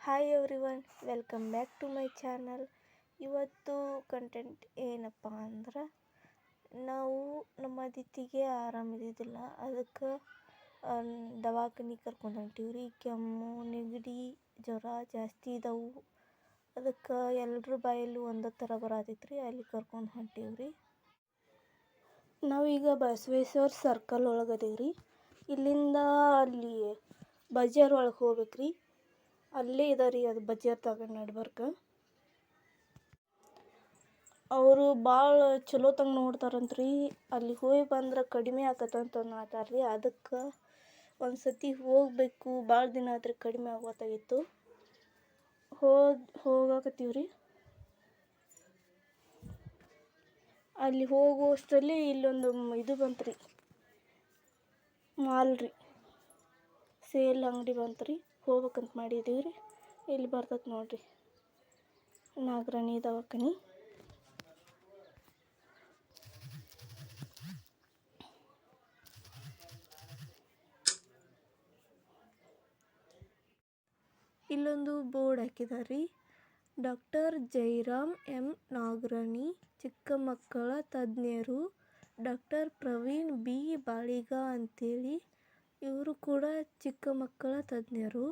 Hi everyone, welcome back to my channel. ಇವತ್ತು content ಏನಪ್ಪ ಅಂದ್ರೆ, ನಾವು ನಮ್ಮ ಅದಿತಿಗೆ ಆರಾಮಿದ್ದಿದ್ದಿಲ್ಲ. ಅದಕ್ಕೆ ದವಾಖಾನಿಗೆ ಕರ್ಕೊಂಡು ಹೊಂಟೀವ್ರಿ. ಕೆಮ್ಮು, ನೆಗಡಿ, ಜ್ವರ ಜಾಸ್ತಿ ಇದ್ದವು. ಅದಕ್ಕೆ ಎಲ್ಲರ ಬಾಯಲ್ಲೂ ಒಂದೇ ಥರ ಬರತೈತ್ರಿ. ಅಲ್ಲಿ ಕರ್ಕೊಂಡು ಹೊಂಟೀವ್ರಿ. ನಾವೀಗ ಬಸವೇಶ್ವರ ಸರ್ಕಲ್ ಒಳಗೆ ಅದೀವ್ರಿ. ಇಲ್ಲಿಂದ ಅಲ್ಲಿ ಬಜಾರ್ ಒಳಗೆ ಹೋಗ್ಬೇಕ್ರಿ. ಅಲ್ಲೇ ಇದಾರಿ ಅದು ಬಜಾರ್ದಾಗ ನಡ್ಬರ್ಕ. ಅವರು ಭಾಳ ಚಲೋ ತಂಗ ನೋಡ್ತಾರಂತ್ರಿ. ಅಲ್ಲಿ ಹೋಗಿ ಬಂದ್ರೆ ಕಡಿಮೆ ಆಕತ್ತಂತ ಮಾತಾಡ್ರಿ. ಅದಕ್ಕೆ ಒಂದು ಸತಿ ಹೋಗಬೇಕು. ಭಾಳ ದಿನ ಆದ್ರೆ ಕಡಿಮೆ ಆಗೋತ್ತಾಗಿತ್ತು. ಹೋಗಾಕತ್ತೀವ್ರಿ. ಅಲ್ಲಿ ಹೋಗುವಷ್ಟರಲ್ಲಿ ಇಲ್ಲೊಂದು ಇದು ಬಂತ್ರಿ, ಮಾಲ್ ರೀ, ಸೇಲ್ ಅಂಗಡಿ ಬಂತ್ರಿ. ಹೋಗ್ಬೇಕಂತ ಮಾಡಿದ್ದೀವ್ರಿ. ಇಲ್ಲಿ ಬರ್ತೈತೆ ನೋಡ್ರಿ, ನಾಗರಾಣಿ ದವಾಖಾನಿ. ಇಲ್ಲೊಂದು board ಹಾಕಿದಾರಿ, doctor Jairam M Nagarani, ಚಿಕ್ಕ ಮಕ್ಕಳ ತಜ್ಞರು, ಡಾಕ್ಟರ್ ಪ್ರವೀಣ್ ಬಿ ಬಾಳಿಗ ಅಂತೇಳಿ. ಇವರು ಕೂಡ ಚಿಕ್ಕ ಮಕ್ಕಳ ತಜ್ಞರು.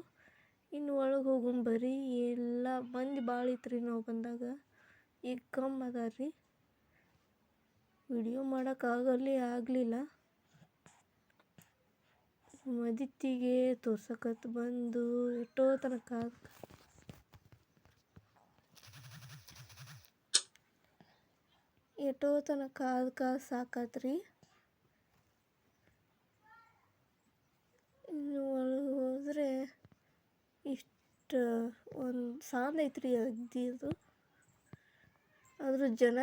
ಇನ್ನು ಒಳಗೆ ಹೋಗೋಣ ಬರ್ರಿ. ಎಲ್ಲ ಮಂದಿ ಭಾಳ ಇತ್ರಿ ನಾವು ಬಂದಾಗ. ಈಗ ಕಮ್ಮಿ ಅದಾರ್ರಿ. ವಿಡಿಯೋ ಆಗಲಿಲ್ಲ. ಅದಿತಿಗೆ ತೋರ್ಸಕತ್ ಬಂದು ಎಷ್ಟೋ ತನಕ ಕಾದು ಸಾಕಾತ್ರಿ. ಇನ್ನು ಒಳಗೆ ಹೋದರೆ ಇಷ್ಟು ಒಂದು ಸಾಲ ಐತ್ರಿ ಅಗ್ದಿದು. ಆದರೂ ಜನ